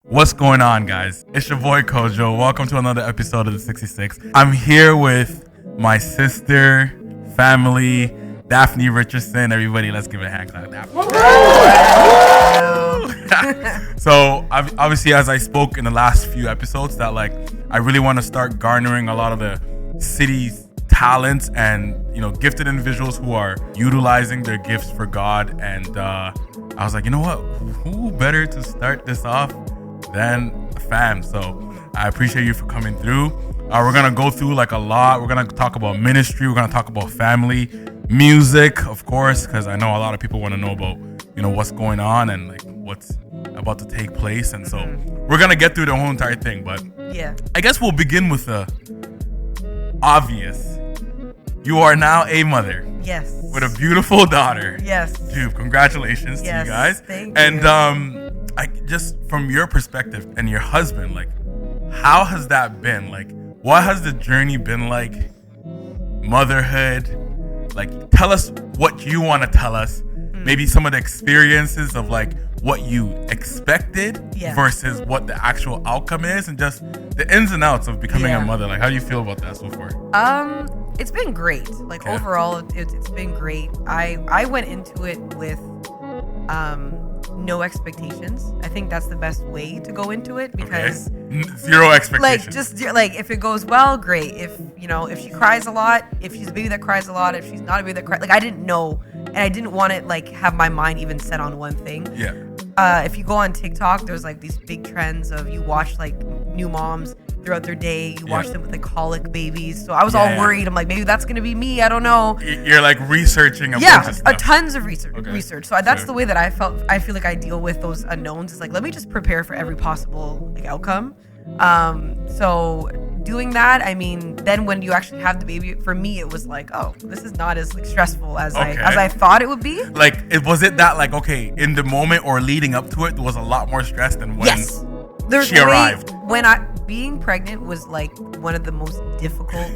What's going on, guys? It's your boy Kojo. Welcome to another episode of the 66. I'm here with my sister, family, Daphne Richardson. Everybody, let's give it a hand clap. So, obviously, as I spoke in the last few episodes, that I really want to start garnering a lot of the city's talents and gifted individuals who are utilizing their gifts for God. And I was like, you know what? Who better to start this off than fam? So I appreciate you for coming through. We're gonna go through a lot. We're gonna talk about ministry. We're gonna talk about family, music, of course, because I know a lot of people want to know about what's going on and what's about to take place. And so we're gonna get through the whole entire thing. But yeah, I guess we'll begin with the obvious. You are now a mother. Yes. With a beautiful daughter. Yes. Dude, congratulations to you guys. Thank and you. I just from your perspective and your husband, how has that been? What has the journey been like? Motherhood. Tell us what you want to tell us. Maybe some of the experiences of what you expected versus what the actual outcome is, and just the ins and outs of becoming a mother. How do you feel about that so far? It's been great. Overall, it's been great. I went into it with no expectations. I think that's the best way to go into it, because zero expectations. If it goes well, great. If she cries a lot, if she's a baby that cries a lot, if she's not a baby that cries, I didn't know, and I didn't want to have my mind even set on one thing. Yeah. If you go on TikTok, there's these big trends of you watch new moms throughout their day. You watch them with colic babies. So I was all worried. I'm maybe that's gonna be me. I don't know. You're researching a bunch of stuff. Tons of research. So that's the way that I felt. I feel I deal with those unknowns. Is let me just prepare for every possible outcome. So doing that, then when you actually have the baby, for me it was oh, this is not as stressful as I thought it would be. Was it that okay, in the moment or leading up to it, there was a lot more stress than when she arrived? Being pregnant was one of the most difficult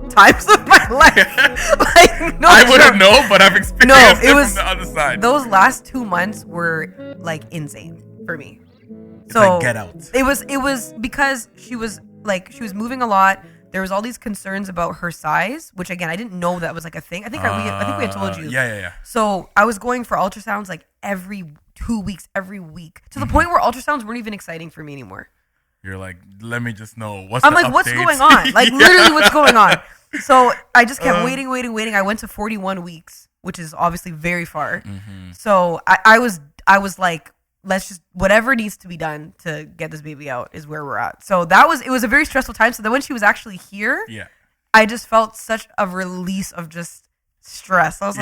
times of my life. I wouldn't know, but I've experienced it from the other side. Those last 2 months were insane for me. So get out. It was because she was moving a lot. There was all these concerns about her size, which again I didn't know that was a thing. I think we had told you. Yeah. So I was going for ultrasounds every 2 weeks, every week, to the point where ultrasounds weren't even exciting for me anymore. You're let me just know what's. I'm what's going on? Literally, what's going on? So I just kept waiting. I went to 41 weeks, which is obviously very far. So I was let's just, whatever needs to be done to get this baby out is where we're at. So it was a very stressful time. So then when she was actually here, I just felt such a release of just stress. I was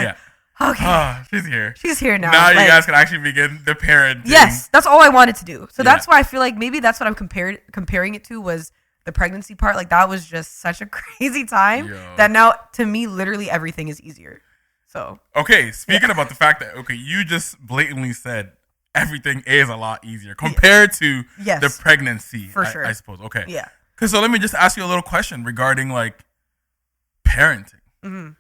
okay, she's here. She's here now. Now you guys can actually begin the parenting. Yes, that's all I wanted to do. So that's why I feel maybe that's what I'm comparing it to, was the pregnancy part. That was just such a crazy time that now, to me, literally everything is easier. So okay, speaking about the fact that you just blatantly said everything is a lot easier compared to the pregnancy. For sure. I suppose. Okay. Yeah. So let me just ask you a little question regarding parenting.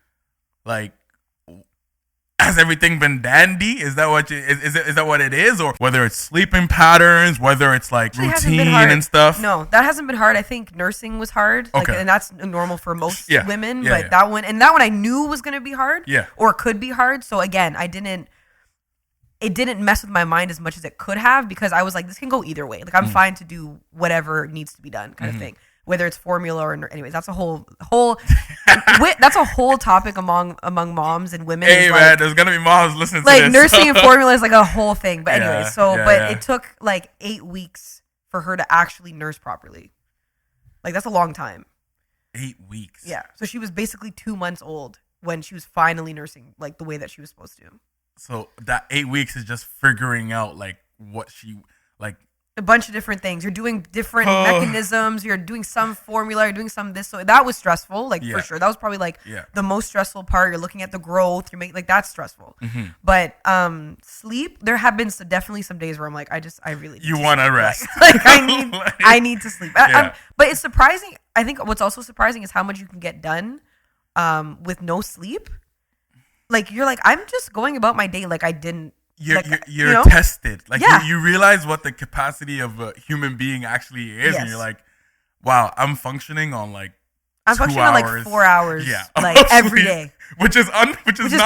Has everything been dandy? Is that what is that what it is? Or whether it's sleeping patterns, whether it's routine and stuff? No, that hasn't been hard. I think nursing was hard. And that's normal for most women. But that one I knew was going to be hard. Yeah. Or could be hard. So again, it didn't mess with my mind as much as it could have, because I was this can go either way. I'm fine to do whatever needs to be done, kind of thing. Whether it's formula or anyways, that's a whole that's a whole topic among moms and women. Hey man, there's gonna be moms listening to this. Nursing and formula is a whole thing. But anyways, it took 8 weeks for her to actually nurse properly. That's a long time. 8 weeks. Yeah. So she was basically 2 months old when she was finally nursing the way that she was supposed to. So that 8 weeks is just figuring out what she a bunch of different things. You're doing different mechanisms. You're doing some formula. You're doing some this. So that was stressful, for sure. That was probably the most stressful part. You're looking at the growth. You're making that's stressful. But sleep, there have been definitely some days where I'm I really need you want to rest. I need to sleep. But it's surprising. I think what's also surprising is how much you can get done with no sleep. You're I'm just going about my day I didn't you're tested. Like Yeah. you realize what the capacity of a human being actually is, and you're like, wow, I'm functioning on like I'm 2 functioning hours. on like 4 hours, yeah, like every day. Which is not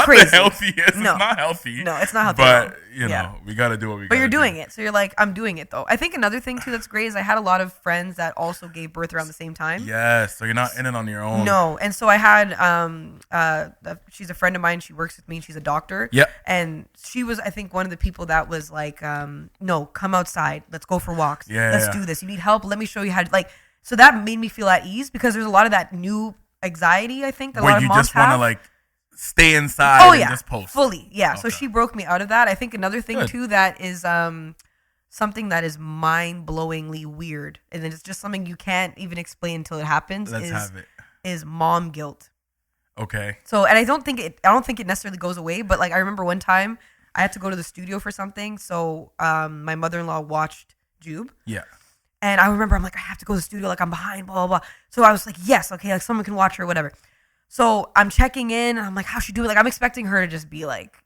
crazy. the healthiest. No. It's not healthy. No, it's not healthy. But we got to do what we got. But you're doing it, so you're like, I'm doing it though. I think another thing too that's great is I had a lot of friends that also gave birth around the same time. Yes, so you're not in it on your own. No, and so I had she's a friend of mine. She works with me. She's a doctor. Yeah, and she was, I think, one of the people that was like, no, come outside. Let's go for walks. Yeah, let's do this. You need help? Let me show you how to like. So that made me feel at ease because there's a lot of that new anxiety. I think that a lot of moms have. Where you just want to like stay inside and just post. Fully. Yeah. Okay. So she broke me out of that. I think another thing too that is something that is mind-blowingly weird, and it's just something you can't even explain until it happens. Let's have it. Is mom guilt. Okay. So, and I don't think it necessarily goes away, but like I remember one time I had to go to the studio for something, so my mother-in-law watched Jube. Yeah. And I remember I'm like, I have to go to the studio, like I'm behind, blah, blah, blah. So I was like, yes, okay, like someone can watch her or whatever. So I'm checking in and I'm like, how's she doing? Like I'm expecting her to just be like,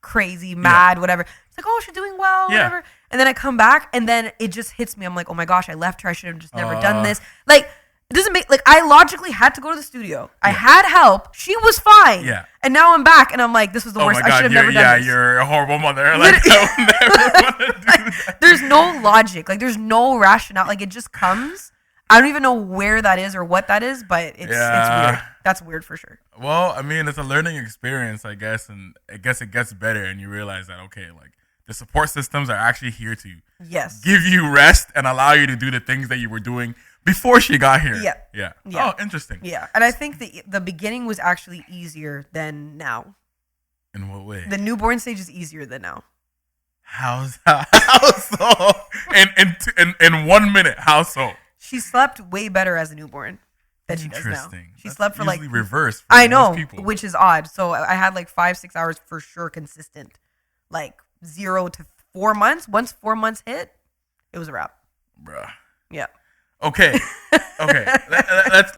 crazy, mad, whatever. It's like, oh, she's doing well, whatever. And then I come back and then it just hits me. I'm like, oh my gosh, I left her. I should have just never done this. Like, it doesn't make, like, I logically had to go to the studio. I had help. She was fine. Yeah. And now I'm back and I'm like, this was the worst. I should have never done this. Yeah, you're a horrible mother. Like, I would never want to do that. There's no logic. Like, there's no rationale. Like, it just comes. I don't even know where that is or what that is, but it's weird. That's weird for sure. Well, I mean, it's a learning experience, I guess, and I guess it gets better, and you realize that, okay, like, the support systems are actually here to give you rest and allow you to do the things that you were doing before she got here. Yeah. Oh, interesting. Yeah. And I think the beginning was actually easier than now. In what way? The newborn stage is easier than now. How so? In 1 minute, how so? She slept way better as a newborn than she does now. She slept for like reverse. For I know, most people. which is odd. So I had like 5-6 hours for sure consistent, like 0 to 4 months. Once 4 months hit, it was a wrap. Bruh. Yeah. Okay.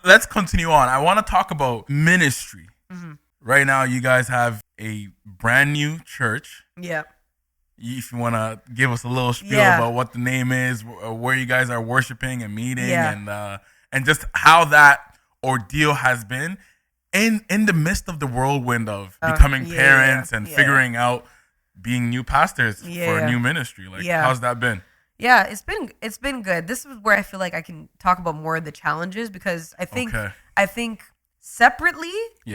Let's continue on. I want to talk about ministry. Mm-hmm. Right now, you guys have a brand new church. Yeah. If you want to give us a little spiel about what the name is, where you guys are worshiping and meeting, and just how that ordeal has been in the midst of the whirlwind of becoming parents and figuring out being new pastors for a new ministry. Like, how's that been? Yeah, it's been good. This is where I feel like I can talk about more of the challenges because I think separately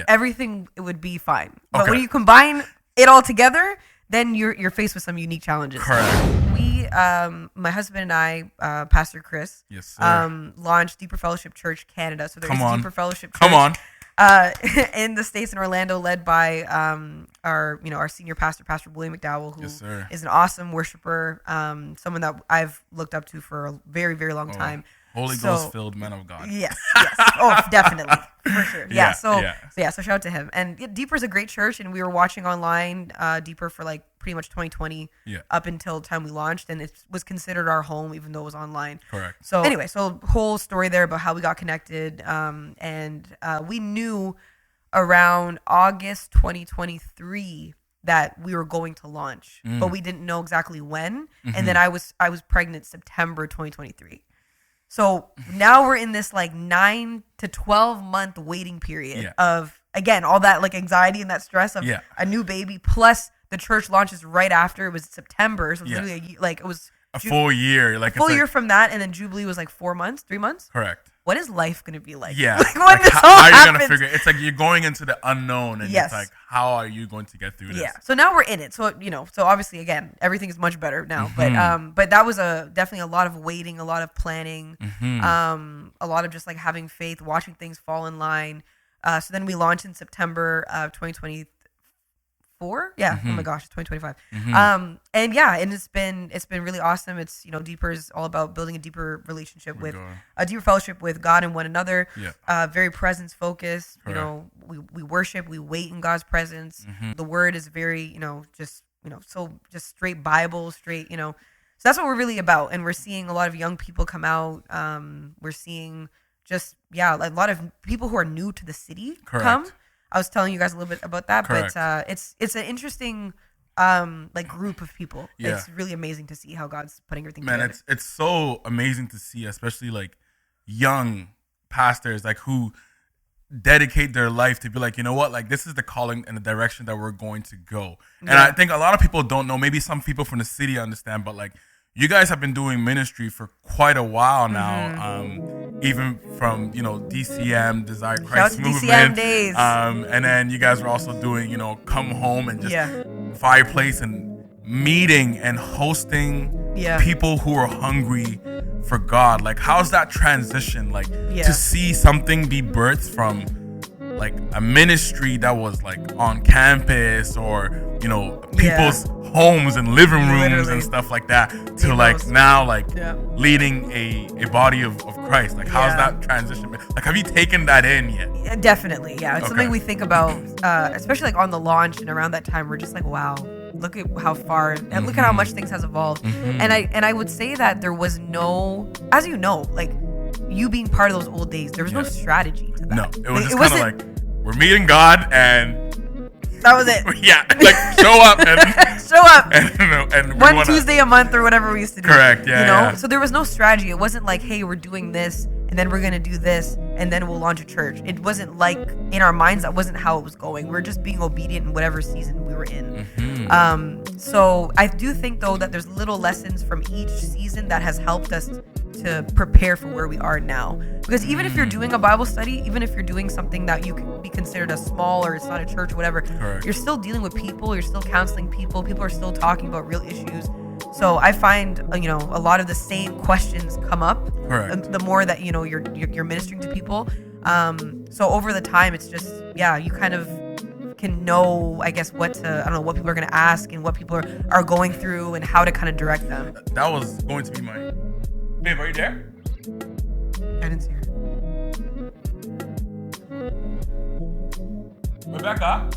everything would be fine. But when you combine it all together, then you're faced with some unique challenges. Correct. We, my husband and I, Pastor Chris, launched Deeper Fellowship Church Canada. So there's Deeper Fellowship Church in the States in Orlando, led by our senior pastor, Pastor William McDowell, who is an awesome worshiper, someone that I've looked up to for a very, very long time. Holy Ghost filled man of God. Yes. Oh, definitely. For sure. So shout out to him. And Deeper is a great church, and we were watching online Deeper for like pretty much 2020 up until the time we launched, and it was considered our home even though it was online. Correct. So anyway, whole story there about how we got connected, and we knew around August 2023 that we were going to launch, but we didn't know exactly when. Mm-hmm. And then I was pregnant September 2023. So now we're in this like 9 to 12 month waiting period of, again, all that like anxiety and that stress of a new baby, plus the church launches right after. It was September. So literally it was a full year. Like full year from that. And then Jubilee was like 4 months, 3 months. Correct. What is life going to be like? Yeah. Like when this all how happens. are you going to figure it? It's like you're going into the unknown and it's like, how are you going to get through this? Yeah. So now we're in it. So, so obviously, again, everything is much better now. Mm-hmm. But that was definitely a lot of waiting, a lot of planning, a lot of just like having faith, watching things fall in line. So then we launched in September of 2024. Yeah. Mm-hmm. Oh my gosh, it's 2025. Mm-hmm. And it's been really awesome. It's, Deeper is all about building a deeper relationship with a deeper fellowship with God and one another. Yeah. Very presence focused. Correct. We worship, we wait in God's presence. Mm-hmm. The word is very, just straight Bible, straight, So that's what we're really about. And we're seeing a lot of young people come out. We're seeing just, a lot of people who are new to the city come. I was telling you guys a little bit about that, Correct. But it's an interesting like group of people. Yeah. It's really amazing to see how God's putting everything Man, together. it's so amazing to see, especially like young pastors like who dedicate their life to be like, you know what, like this is the calling and the direction that we're going to go. And I think a lot of people don't know, maybe some people from the city understand, but like you guys have been doing ministry for quite a while now, even from, you know, DCM, Desire Christ Movement. DCM days. And then you guys were also doing, you know, Come Home and just Fireplace and meeting and hosting people who are hungry for God. Like, how's that transition? Like, to see something be birthed from like a ministry that was like on campus or, you know, people's homes and living rooms and stuff like that to like now like leading a body of Christ. Like, how's that transition been? Like, have you taken that in yet? Definitely. Yeah. It's something we think about, especially like on the launch and around that time. We're just like, wow, look at how far and look at how much things has evolved. And I would say that there was no, as you know, like you being part of those old days, there was no strategy to that. No, it was just kind of like, we're meeting God and that was it. Yeah, like show up and show up and one Tuesday a month or whatever we used to do. Correct. Yeah. You know, yeah. So there was no strategy. It wasn't like, hey, we're doing this and then we're gonna do this and then we'll launch a church. It wasn't like in our minds. That wasn't how it was going. We were just being obedient in whatever season we were in. So I do think though that there's little lessons from each season that has helped us to prepare for where we are now. Because even if you're doing a Bible study, even if you're doing something that you can be considered a small or it's not a church or whatever, you're still dealing with people, you're still counseling people, people are still talking about real issues. So I find, you know, a lot of the same questions come up the more that, you know, you're ministering to people. So over the time, it's just, you kind of can know, I guess, what people are going to ask and what people are going through and how to kind of direct them. That was going to be my... Babe, are you there? I didn't see her. Rebecca?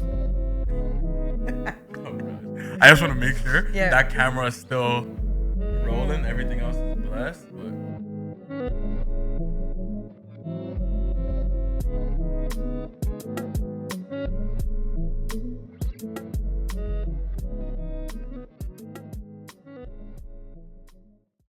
Oh, God. I just want to make sure that camera is still rolling. Everything else is blessed. But